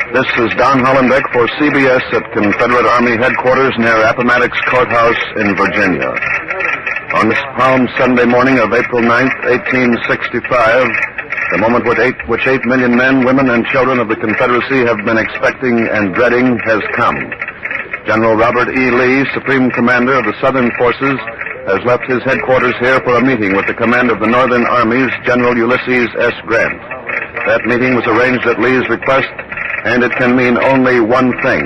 This is Don Hollenbeck for CBS at Confederate Army Headquarters near Appomattox Courthouse in Virginia. On this Palm Sunday morning of April 9th, 1865, the moment which 8 million men, women, and children of the Confederacy have been expecting and dreading has come. General Robert E. Lee, Supreme Commander of the Southern Forces, has left his headquarters here for a meeting with the command of the Northern Armies, General Ulysses S. Grant. That meeting was arranged at Lee's request, and it can mean only one thing.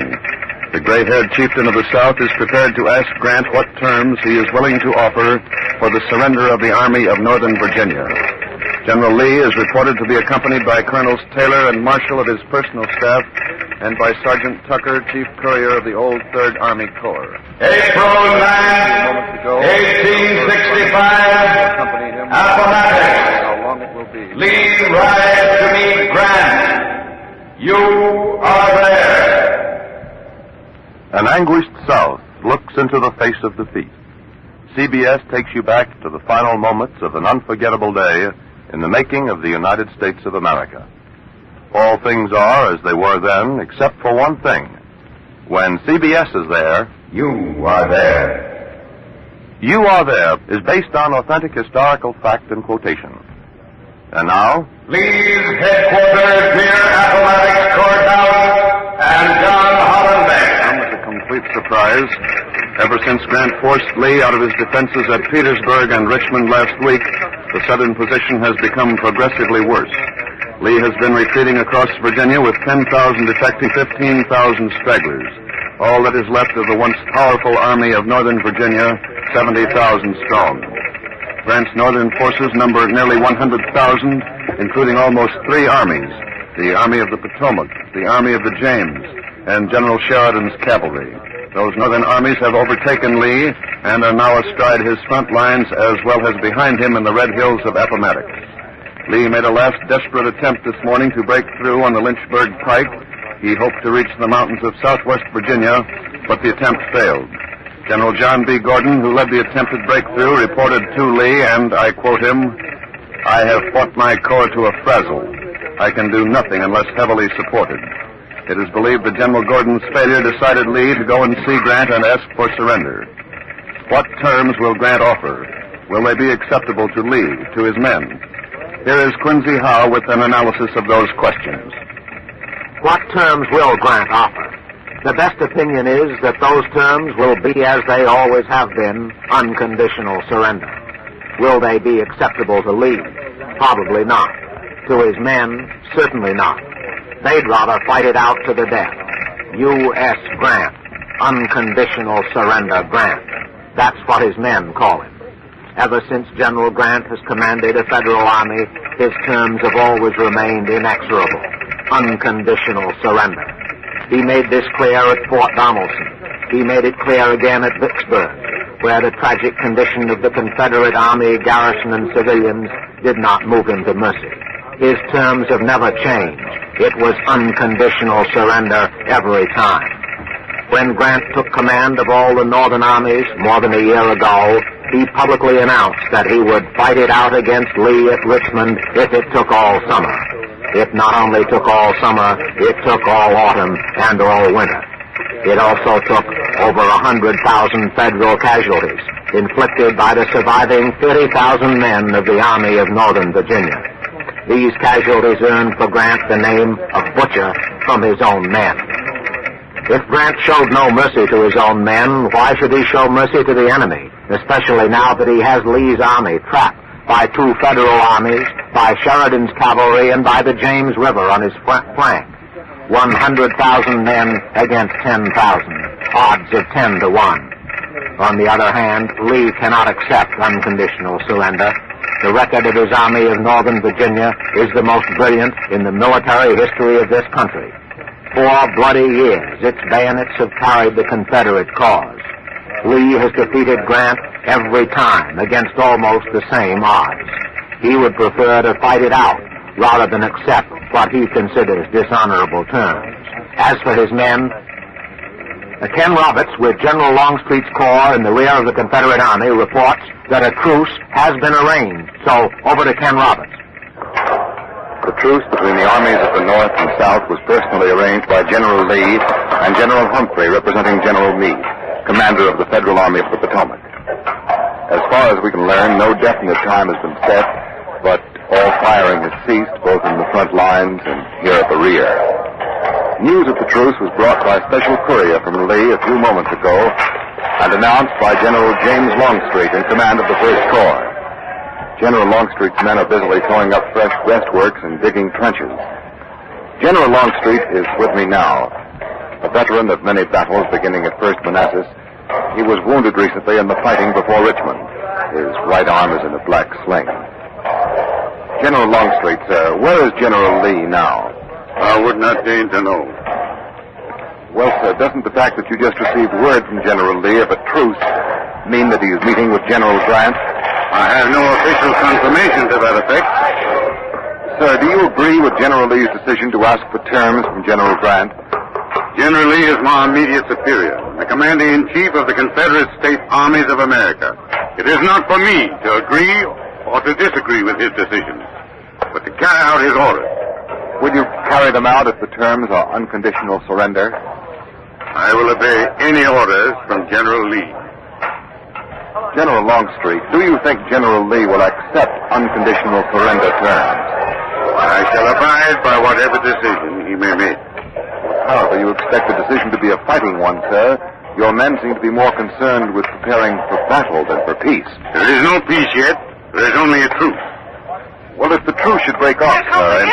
The gray-haired chieftain of the South is prepared to ask Grant what terms he is willing to offer for the surrender of the Army of Northern Virginia. General Lee is reported to be accompanied by Colonels Taylor and Marshall of his personal staff and by Sergeant Tucker, Chief Courier of the old 3rd Army Corps. April 9, 1865, Appomattox. How long it will be. Lee rides to meet Grant. You are there. An anguished South looks into the face of defeat. CBS takes you back to the final moments of an unforgettable day in the making of the United States of America. All things are as they were then, except for one thing. When CBS is there, You are there. You Are There is based on authentic historical fact and quotation. And now, Lee's headquarters near Appomattox Courthouse and John Hollenbeck. It was a complete surprise. Ever since Grant forced Lee out of his defenses at Petersburg and Richmond last week, the Southern position has become progressively worse. Lee has been retreating across Virginia with 10,000 defecting, 15,000 stragglers. All that is left of the once powerful Army of Northern Virginia, 70,000 strong. Grant's northern forces number nearly 100,000, including almost 3 armies, the Army of the Potomac, the Army of the James, and General Sheridan's cavalry. Those northern armies have overtaken Lee and are now astride his front lines as well as behind him in the red hills of Appomattox. Lee made a last desperate attempt this morning to break through on the Lynchburg Pike. He hoped to reach the mountains of southwest Virginia, but the attempt failed. General John B. Gordon, who led the attempted breakthrough, reported to Lee, and I quote him, "I have fought my corps to a frazzle. I can do nothing unless heavily supported." It is believed that General Gordon's failure decided Lee to go and see Grant and ask for surrender. What terms will Grant offer? Will they be acceptable to Lee, to his men? Here is Quincy Howe with an analysis of those questions. What terms will Grant offer? The best opinion is that those terms will be as they always have been, unconditional surrender. Will they be acceptable to Lee? Probably not. To his men, certainly not. They'd rather fight it out to the death. U.S. Grant. Unconditional surrender Grant. That's what his men call him. Ever since General Grant has commanded a federal army, his terms have always remained inexorable. Unconditional surrender. He made this clear at Fort Donelson. He made it clear again at Vicksburg, where the tragic condition of the Confederate Army, garrison, and civilians did not move him to mercy. His terms have never changed. It was unconditional surrender every time. When Grant took command of all the northern armies more than a year ago, he publicly announced that he would fight it out against Lee at Richmond if it took all summer. It not only took all summer, it took all autumn and all winter. It also took over 100,000 federal casualties, inflicted by the surviving 30,000 men of the Army of Northern Virginia. These casualties earned for Grant the name of Butcher from his own men. If Grant showed no mercy to his own men, why should he show mercy to the enemy, especially now that he has Lee's army trapped by 2 federal armies, by Sheridan's cavalry, and by the James River on his flank? 100,000 men against 10,000, odds of 10 to 1. On the other hand, Lee cannot accept unconditional surrender. The record of his Army of Northern Virginia is the most brilliant in the military history of this country. 4 bloody years its bayonets have carried the Confederate cause. Lee has defeated Grant every time against almost the same odds. He would prefer to fight it out rather than accept what he considers dishonorable terms. As for his men, Ken Roberts, with General Longstreet's corps in the rear of the Confederate Army, reports that a truce has been arranged. So, over to Ken Roberts. The truce between the armies of the North north and south was personally arranged by General Lee and General Humphrey, representing General Meade, commander of the Federal Army of the Potomac. As far as we can learn, no definite time has been set, but all firing has ceased, both in the front lines and here at the rear. News of the truce was brought by special courier from Lee a few moments ago and announced by General James Longstreet in command of the First Corps. General Longstreet's men are busily throwing up fresh breastworks and digging trenches. General Longstreet is with me now, a veteran of many battles beginning at First Manassas. He was wounded recently in the fighting before Richmond. His right arm is in a black sling. General Longstreet, sir, where is General Lee now? I would not deign to know. Well, sir, doesn't the fact that you just received word from General Lee of a truce mean that he is meeting with General Grant? I have no official confirmation to that effect. Sir, do you agree with General Lee's decision to ask for terms from General Grant? General Lee is my immediate superior, the commander-in-chief of the Confederate States Armies of America. It is not for me to agree or to disagree with his decisions, but to carry out his orders. Will you carry them out if the terms are unconditional surrender? I will obey any orders from General Lee. General Longstreet, do you think General Lee will accept unconditional surrender terms? I shall abide by whatever decision he may make. However, you expect the decision to be a fighting one, sir. Your men seem to be more concerned with preparing for battle than for peace. There is no peace yet. There is only a truce. Well, if the truce should break off, sir,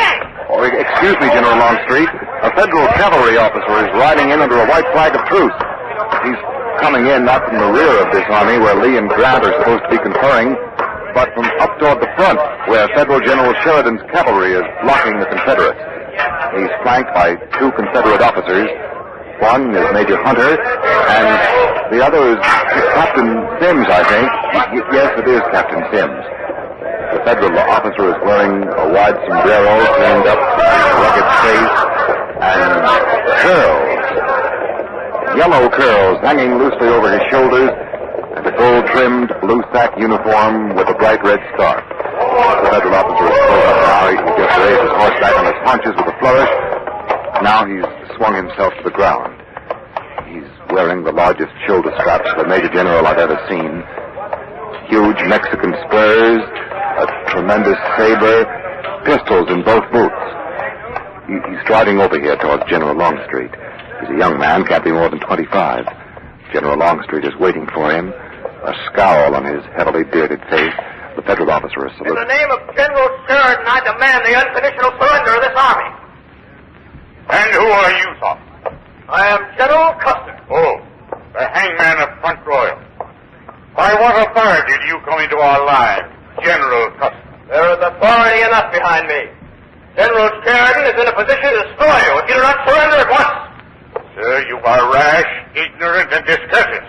excuse me, General Longstreet, a federal cavalry officer is riding in under a white flag of truce. He's coming in not from the rear of this army where Lee and Grant are supposed to be conferring, but from up toward the front where Federal General Sheridan's cavalry is blocking the Confederates. He's flanked by two Confederate officers. One is Major Hunter, and the other is Captain Sims, I think. Yes, it is Captain Sims. The federal officer is wearing a wide sombrero, cleaned up, rugged face, and curls. Yellow curls hanging loosely over his shoulders, and a gold-trimmed blue sack uniform with a bright red scarf. The federal officer is close up now. He just raised his horse back on his haunches with a flourish. Now he's swung himself to the ground. He's wearing the largest shoulder straps of a major general I've ever seen. Huge Mexican spurs, a tremendous saber, pistols in both boots. He's striding over here towards General Longstreet. He's a young man, can't be more than 25. General Longstreet is waiting for him, a scowl on his heavily bearded face. The federal officer is saluting. In the name of General Sheridan, I demand the unconditional surrender of this army. And who are you, sir? I am General Custer. Oh, the hangman of Front Royal. By what authority do you come into our lines, General Custer? There is authority enough behind me. General Sheridan is in a position to destroy you if you do not surrender at once. Sir, you are rash, ignorant, and discourteous.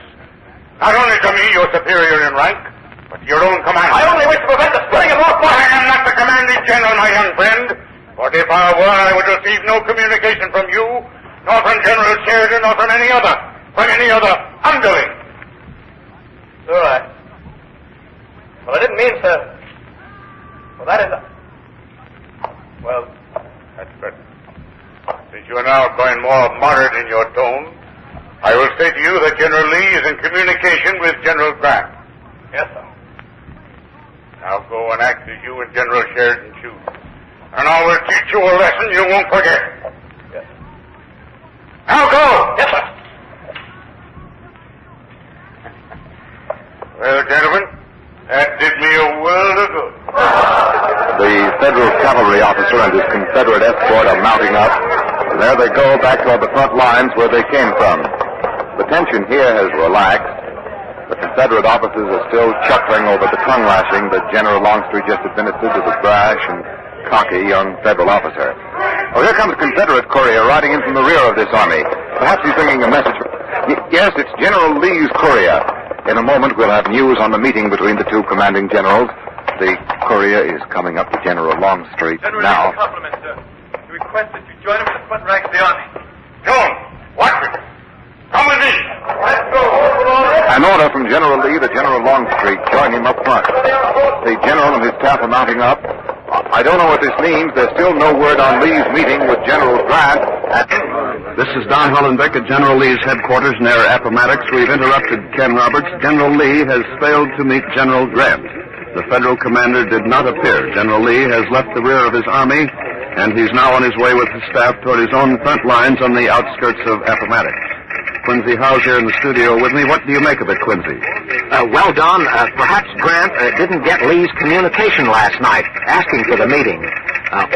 Not only to me, your superior in rank, but to your own commander. I only wish to prevent the spilling of more blood. I am not the commanding general, my young friend. But if I were, I would receive no communication from you, nor from General Sheridan, nor from any other underling. Sure, Well, I didn't mean to. Well, that is. Well, that's good. Since you are now growing more moderate in your tone, I will say to you that General Lee is in communication with General Grant. yes, sir. Now go and act as you and General Sheridan choose. And I will teach you a lesson you won't forget. Yes. Now go! Yes, sir. Well, gentlemen, that did me a world of good. The federal cavalry officer and his Confederate escort are mounting up, and there they go back toward the front lines where they came from. The tension here has relaxed. The Confederate officers are still chuckling over the tongue lashing that General Longstreet just administered to the brash and cocky young federal officer. Oh, here comes a Confederate courier riding in from the rear of this army. Perhaps he's bringing a message. Yes, it's General Lee's courier. In a moment, we'll have news on the meeting between the two commanding generals. The courier is coming up to General Longstreet now. Compliment, sir. He requests that you join him in the front ranks of the army. Joan, watch it. Come with me. Let's go. An order from General Lee that General Longstreet join him up front. The general and his staff are mounting up. I don't know what this means. There's still no word on Lee's meeting with General Grant. This is Don Hollenbeck at General Lee's headquarters near Appomattox. We've interrupted Ken Roberts. General Lee has failed to meet General Grant. The federal commander did not appear. General Lee has left the rear of his army, and he's now on his way with his staff toward his own front lines on the outskirts of Appomattox. Quincy Howe's here in the studio with me. What do you make of it, Quincy? Well, Don, perhaps Grant didn't get Lee's communication last night asking for the meeting.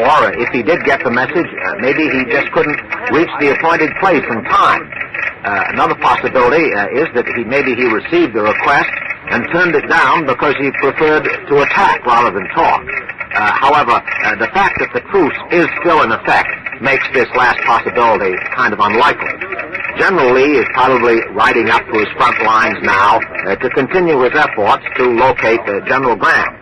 Or if he did get the message, maybe he just couldn't reach the appointed place in time. Another possibility is that maybe he received the request and turned it down because he preferred to attack rather than talk. However, the fact that the truce is still in effect makes this last possibility kind of unlikely. General Lee is probably riding up to his front lines now to continue his efforts to locate General Grant.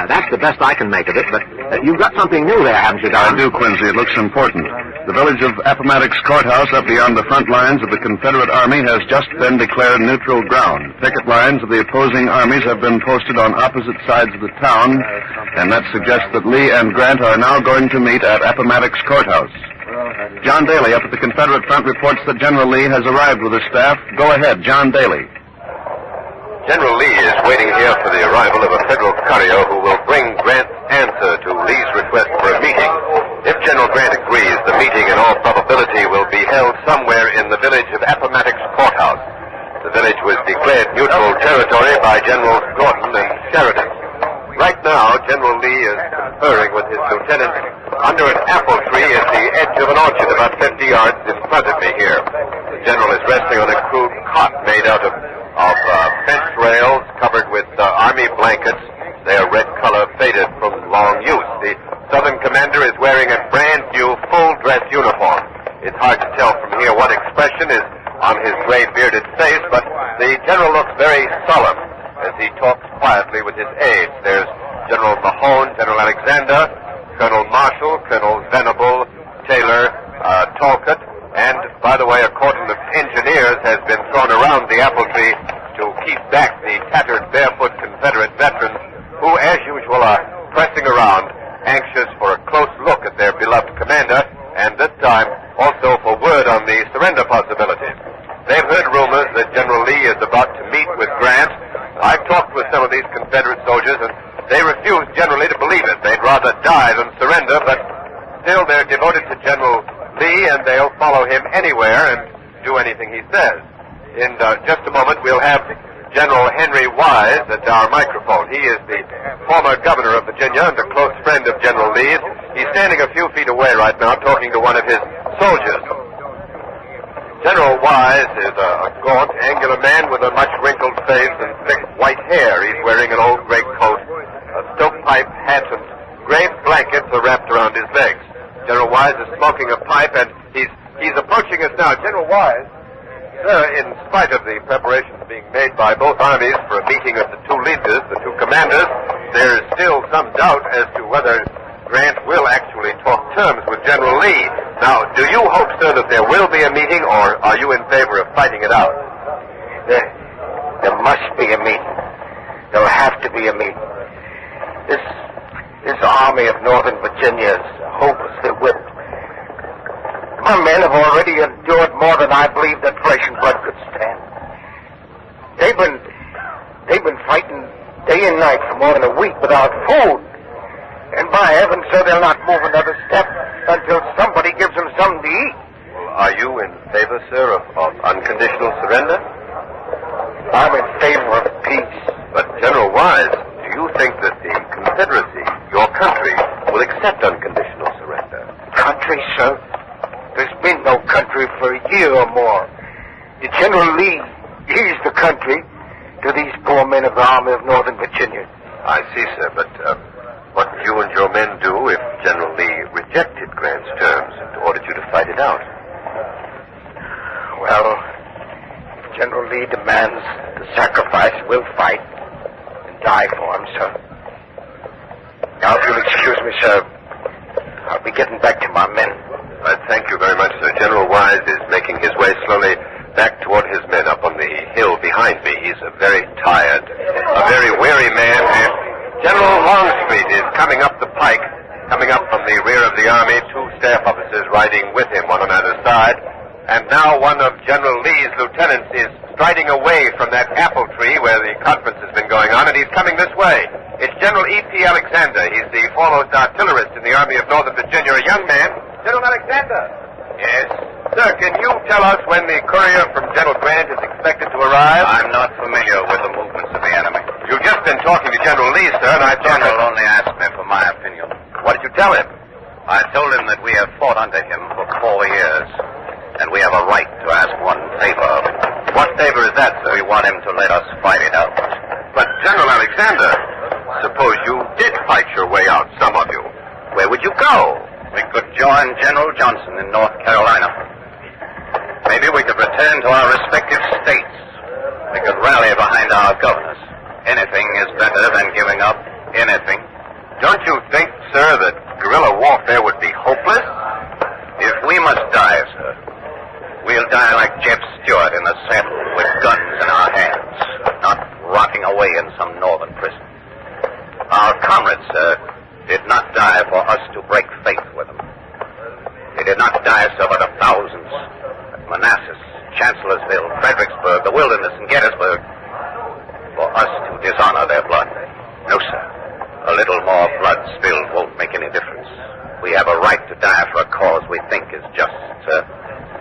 That's the best I can make of it, but you've got something new there, haven't you, Don? I do, Quincy. It looks important. The village of Appomattox Courthouse up beyond the front lines of the Confederate Army has just been declared neutral ground. Picket lines of the opposing armies have been posted on opposite sides of the town, and that suggests that Lee and Grant are now going to meet at Appomattox Courthouse. John Daly up at the Confederate front reports that General Lee has arrived with his staff. Go ahead, John Daly. General Lee is waiting here for the arrival of a federal courier who will bring Grant's answer to Lee's request for a meeting. If General Grant agrees, the meeting in all probability will be held somewhere in the village of Appomattox Courthouse. The village was declared neutral territory by Generals Gordon and Sheridan. Right now, General Lee is conferring with his lieutenant under an apple tree at the edge of an orchard about 50 yards in front of me here. The general is resting on a crude cot made out of fence rails covered with army blankets. They are red color, faded from long use. The Southern commander is wearing a brand new full-dress uniform. It's hard to tell from here what expression is on his gray bearded face, but the general looks very solemn as he talks quietly with his aides. There's General Mahone, General Alexander, Colonel Marshall, Colonel Venable, Taylor, Talcott, and, by the way, a cordon of engineers has been thrown around the apple tree to keep back the tattered, barefoot Confederate veterans who, as usual, are pressing around, anxious for a close look at their beloved commander, and this time also for word on the surrender possibility. They've heard rumors that General Lee is about to meet with Grant. I've talked with some of these Confederate soldiers, and they refuse generally to believe it. They'd rather die than surrender, but still they're devoted to General Lee, and they'll follow him anywhere and do anything he says. In just a moment, we'll have General Henry Wise at our microphone. He is the former governor of Virginia and a close friend of General Lee's. He's standing a few feet away right now talking to one of his soldiers. General Wise is a gaunt, angular man with a much wrinkled face and thick white hair. He's wearing an old gray coat, a stovepipe hat, and gray blankets are wrapped around his legs. General Wise is smoking a pipe, and he's approaching us now. General Wise, sir, in spite of the preparations being made by both armies for a meeting of the two leaders, the two commanders, there is still some doubt as to whether Grant will actually talk terms with General Lee. Now, do you hope, sir, that there will be a meeting, or are you in favor of fighting it out? There must be a meeting. There'll have to be a meeting. This army of Northern Virginia is hopelessly whipped. My men have already endured more than I believe that flesh and blood could stand. They've been fighting day and night for more than a week without food. And by heaven, sir, they'll not move another step until somebody gives them something to eat. Well, are you in favor, sir, of unconditional surrender? I'm in favor of peace. But, General Wise, do you think that the Confederacy, your country, will accept unconditional surrender? Country, sir? There's been no country for a year or more. General Lee, he's the country to these poor men of the Army of Northern Virginia. I see, sir, but what would you and your men do if General Lee rejected Grant's terms and ordered you to fight it out? Well, if General Lee demands the sacrifice, we'll fight and die for him, sir. Now, if you'll excuse me, sir, I'll be getting back to my men. Thank you very much, sir. General Wise is making his way slowly back toward his men up on the hill behind me. He's a very tired, a very weary man. General Longstreet is coming up the pike. riding with him on either side. And now one of General Lee's lieutenants is striding away from that apple tree where the conference has been going on, and he's coming this way. It's General E.P. Alexander. He's the foremost artillerist in the Army of Northern Virginia, a young man. General Alexander. Yes? Sir, can you tell us when the courier from General Grant is expected to arrive? I'm not familiar with the movements of the enemy. You've just been talking to General Lee, sir, and I thought... General only asked me for my opinion. What did you tell him? I told him that we have fought under him for 4 years, and we have a right to ask one favor of him. What favor is that, sir? We want him to let us fight it out. But, General Alexander, suppose you did fight your way out, some of you. Where would you go? We could join General Johnson in North Carolina. Maybe we could return to our respective states. We could rally behind our governors. Anything is better than giving up anything. Don't you think, sir, that guerrilla warfare would be hopeless? If we must die, sir, we'll die like Jeb Stuart in the saddle with guns in our hands, not rotting away in some northern prison. Our comrades, sir, did not die for us to break faith with them. They did not die, sir, by the thousands at Manassas, Chancellorsville, Fredericksburg, the Wilderness, and Gettysburg, for us to dishonor their blood. No, sir. A little more blood spilled won't make any difference. We have a right to die for a cause we think is just, sir.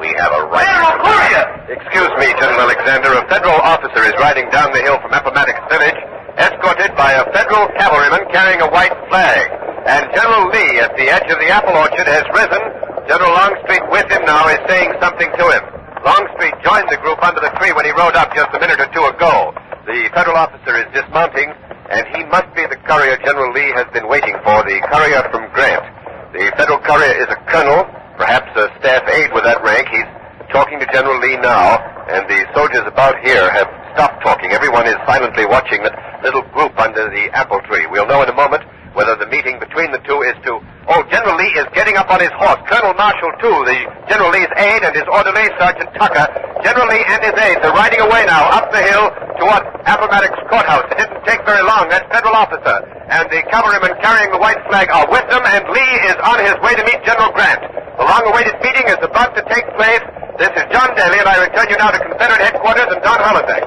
We have a right to... Excuse me, General Alexander. A federal officer is riding down the hill from Appomattox village, escorted by a federal cavalryman carrying a white flag. And General Lee, at the edge of the apple orchard, has risen. General Longstreet, with him now, is saying something to him. Longstreet joined the group under the tree when he rode up just a minute or two ago. The federal officer is dismounting, and he must be the courier General Lee has been waiting for, the courier from Grant. The federal courier is a colonel, perhaps a staff aide with that rank. He's talking to General Lee now, and the soldiers about here have stopped talking. Everyone is silently watching that little group under the apple tree. We'll know in a moment whether the meeting between the two is to... Oh, General Lee is getting up on his horse. Colonel Marshall, too, the General Lee's aide, and his orderly, Sergeant Tucker. General Lee and his aides are riding away now up the hill toward Appomattox Courthouse. It didn't take very long. That federal officer and the cavalryman carrying the white flag are with them, and Lee is on his way to meet General Grant. The long-awaited meeting is about to take place. This is John Daly, and I return you now to Confederate headquarters and Don Halifax.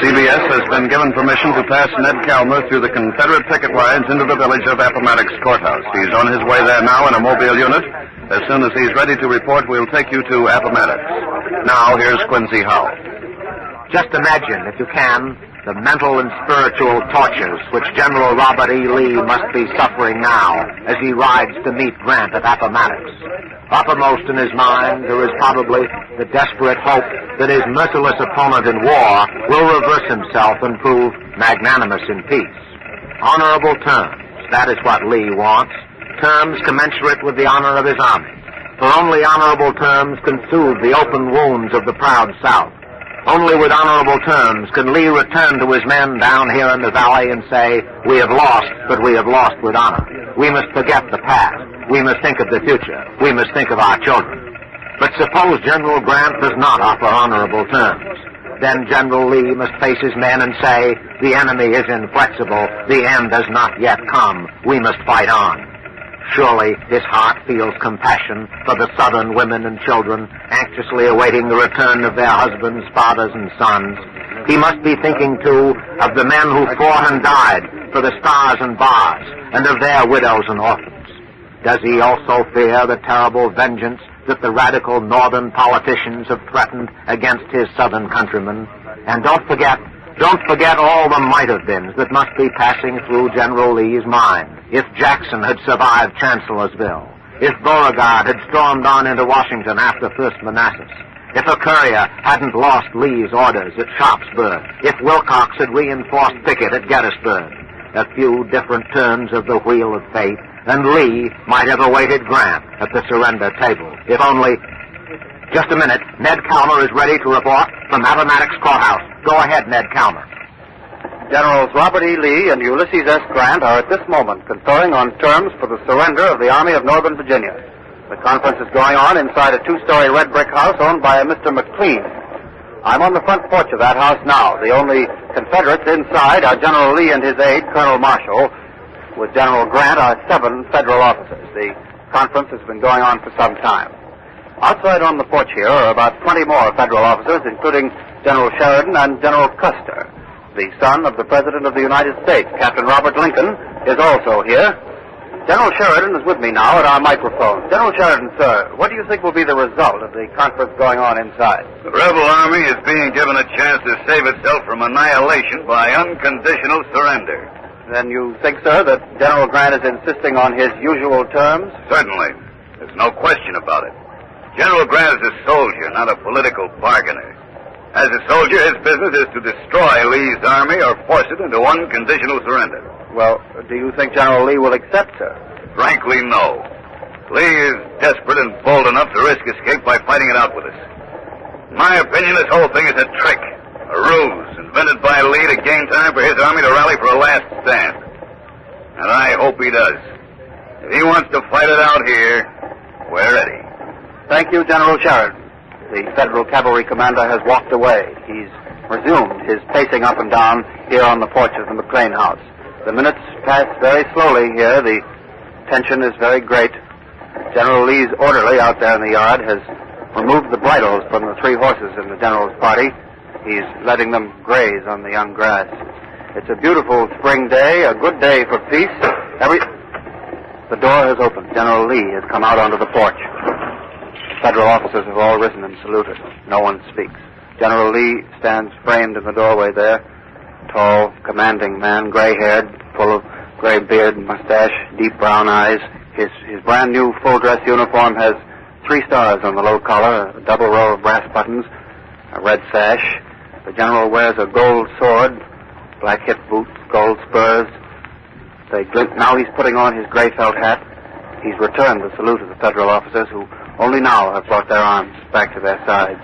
CBS has been given permission to pass Ned Calmer through the Confederate picket lines into the village of Appomattox Courthouse. He's on his way there now in a mobile unit. As soon as he's ready to report, we'll take you to Appomattox. Now, here's Quincy Howell. Just imagine, if you can, the mental and spiritual tortures which General Robert E. Lee must be suffering now as he rides to meet Grant at Appomattox. Uppermost in his mind, there is probably the desperate hope that his merciless opponent in war will reverse himself and prove magnanimous in peace. Honorable terms, that is what Lee wants. Terms commensurate with the honor of his army. For only honorable terms can soothe the open wounds of the proud South. Only with honorable terms can Lee return to his men down here in the valley and say, we have lost, but we have lost with honor. We must forget the past. We must think of the future. We must think of our children. But suppose General Grant does not offer honorable terms. Then General Lee must face his men and say, the enemy is inflexible. The end has not yet come. We must fight on. Surely his heart feels compassion for the Southern women and children anxiously awaiting the return of their husbands, fathers, and sons. He must be thinking, too, of the men who fought and died for the Stars and Bars, and of their widows and orphans. Does he also fear the terrible vengeance that the radical Northern politicians have threatened against his Southern countrymen? And don't forget all the might-have-beens that must be passing through General Lee's mind. If Jackson had survived Chancellorsville, if Beauregard had stormed on into Washington after First Manassas, if a courier hadn't lost Lee's orders at Sharpsburg, if Wilcox had reinforced Pickett at Gettysburg, a few different turns of the wheel of fate, and Lee might have awaited Grant at the surrender table. If only... Just a minute. Ned Calmer is ready to report from Appomattox Courthouse. Go ahead, Ned Calmer. Generals Robert E. Lee and Ulysses S. Grant are at this moment conferring on terms for the surrender of the Army of Northern Virginia. The conference is going on inside a two-story red brick house owned by a Mr. McLean. I'm on the front porch of that house now. The only Confederates inside are General Lee and his aide, Colonel Marshall. With General Grant are 7 federal officers. The conference has been going on for some time. Outside on the porch here are about 20 more federal officers, including General Sheridan and General Custer. The son of the President of the United States, Captain Robert Lincoln, is also here. General Sheridan is with me now at our microphone. General Sheridan, sir, what do you think will be the result of the conference going on inside? The rebel army is being given a chance to save itself from annihilation by unconditional surrender. Then you think, sir, that General Grant is insisting on his usual terms? Certainly. There's no question about it. General Grant is a soldier, not a political bargainer. As a soldier, his business is to destroy Lee's army or force it into unconditional surrender. Well, do you think General Lee will accept, sir? Frankly, no. Lee is desperate and bold enough to risk escape by fighting it out with us. In my opinion, this whole thing is a trick, a ruse invented by Lee to gain time for his army to rally for a last stand. And I hope he does. If he wants to fight it out here, we're ready. Thank you, General Sheridan. The Federal Cavalry Commander has walked away. He's resumed his pacing up and down here on the porch of the McLean house. The minutes pass very slowly here. The tension is very great. General Lee's orderly out there in the yard has removed the bridles from the 3 horses in the general's party. He's letting them graze on the young grass. It's a beautiful spring day, a good day for peace. The door has opened. General Lee has come out onto the porch. Federal officers have all risen and saluted. No one speaks. General Lee stands framed in the doorway there. Tall, commanding man, gray-haired, full of gray beard and mustache, deep brown eyes. His brand-new full-dress uniform has 3 stars on the low collar, a double row of brass buttons, a red sash. The general wears a gold sword, black hip boots, gold spurs. They glint. Now he's putting on his gray felt hat. He's returned the salute of the federal officers who only now have brought their arms back to their sides.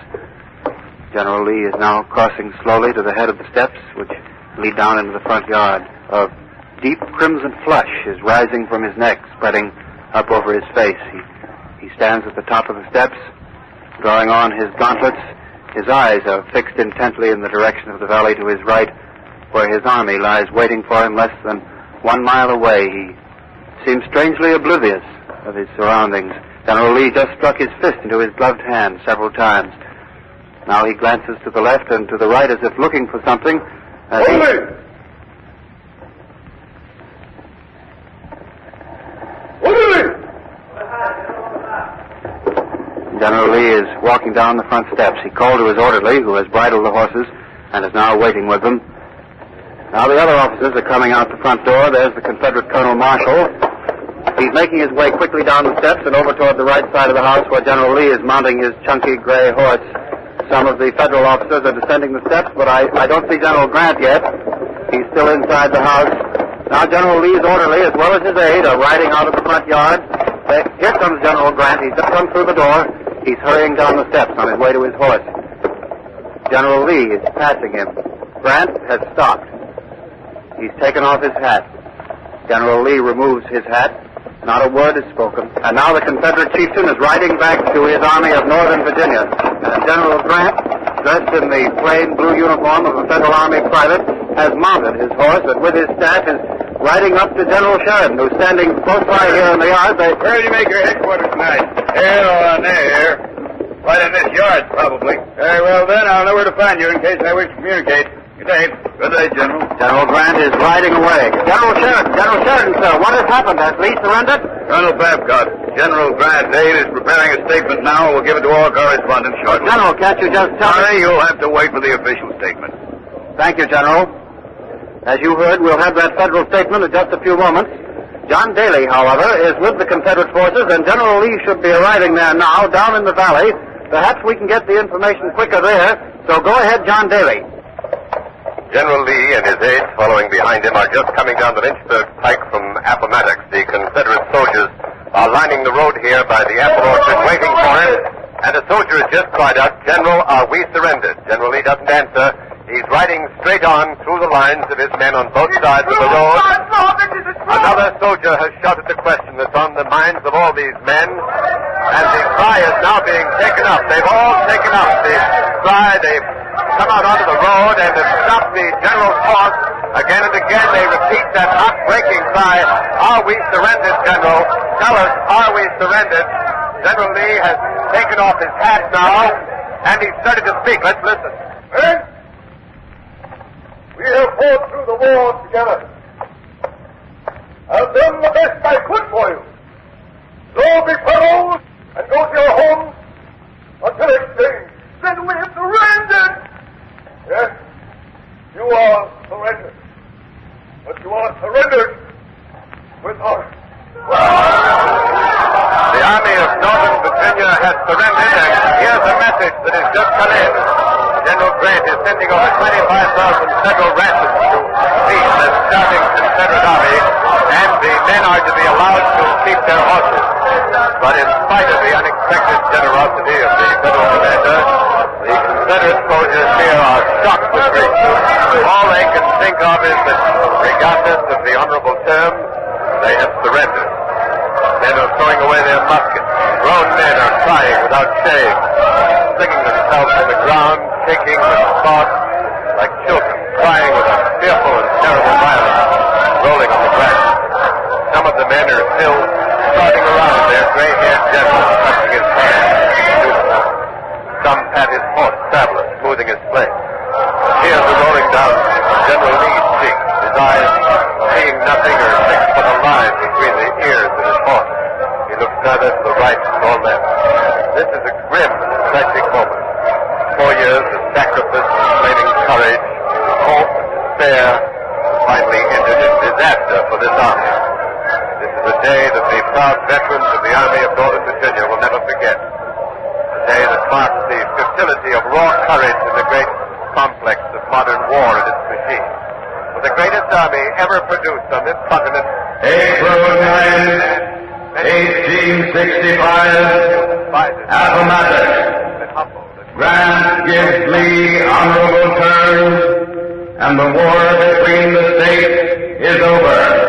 General Lee is now crossing slowly to the head of the steps, which lead down into the front yard. A deep crimson flush is rising from his neck, spreading up over his face. He stands at the top of the steps, drawing on his gauntlets. His eyes are fixed intently in the direction of the valley to his right, where his army lies waiting for him less than 1 mile away. He seems strangely oblivious of his surroundings. General Lee just struck his fist into his gloved hand several times. Now he glances to the left and to the right as if looking for something. General Lee is walking down the front steps. He called to his orderly, who has bridled the horses and is now waiting with them. Now the other officers are coming out the front door. There's the Confederate Colonel Marshall. He's making his way quickly down the steps and over toward the right side of the house where General Lee is mounting his chunky gray horse. Some of the federal officers are descending the steps, but I don't see General Grant yet. He's still inside the house. Now General Lee's orderly, as well as his aide, are riding out of the front yard. Here comes General Grant. He's just come through the door. He's hurrying down the steps on his way to his horse. General Lee is passing him. Grant has stopped. He's taken off his hat. General Lee removes his hat. Not a word is spoken. And now the Confederate chieftain is riding back to his army of Northern Virginia. And General Grant, dressed in the plain blue uniform of a Federal Army private, has mounted his horse and with his staff is riding up to General Sheridan, who's standing close by here in the yard. Where do you make your headquarters tonight? Here on there. Right in this yard, probably. Very well, then. I'll know where to find you in case I wish to communicate. Good day. Good day, General. General Grant is riding away. General Sheridan, sir, what has happened? Has Lee surrendered? Colonel Babcock, General Grant's aide is preparing a statement now. We'll give it to all correspondents shortly. General, can't you just tell me? You'll have to wait for the official statement. Thank you, General. As you heard, we'll have that federal statement in just a few moments. John Daly, however, is with the Confederate forces, and General Lee should be arriving there now, down in the valley. Perhaps we can get the information quicker there. So go ahead, John Daly. General Lee and his aides following behind him are just coming down the Lynchburg pike from Appomattox. The Confederate soldiers are lining the road here by the apple orchard waiting for him. And a soldier has just cried out, "General, are we surrendered?" General Lee doesn't answer. He's riding straight on through the lines of his men on both sides of the road. Another soldier has shouted the question that's on the minds of all these men. And the cry is now being taken up. They've all taken up the cry. They've come out onto the road and have stopped the general's horse. Again and again they repeat that heartbreaking cry, "Are we surrendered, General?" tell us, are we surrendered? General Lee has taken off his hat now, and he's started to speak. Let's listen. Men, we have fought through the war together. I've done the best I could for you. So, big fellows, and go to your homes until exchange. Then we have surrendered. Yes, you are surrendered. But you are surrendered with honor. The Army of Northern Virginia has surrendered, and here's a message that has just come in. General Grant is sending over 25,000 federal rations to feed the starving Confederate Army, and the men are to be allowed to keep their horses. But in spite of the unexpected generosity of the federal commander, the Confederate soldiers here are shocked with grief. All they can think of is that, regardless of the honorable terms, they have surrendered. Men are throwing away their muskets. Grown men are crying without shame, flinging themselves on the ground, shaking with thought like children, crying with a fearful and terrible violence, rolling on the grass. Some of the men are still trotting around their gray-haired general, touching his hand. Some pat his horse, Traveler, smoothing his flank. Tears are rolling down General Lee's cheeks, his eyes seeing nothing or fixed but a line between the ears of his horse. He looks neither to the right nor left. This is a grim and tragic moment. 4 years of sacrifice, flaming courage, hope, and despair, finally ended in disaster for this army. This is a day that the proud veterans of the Army of Northern Virginia will never forget. A day that marks the futility of raw courage in the great complex of modern war and its machines. For the greatest army ever produced on this continent, April 9, 1865, Appomattox. Grant gives Lee honorable terms, and the war between the states is over.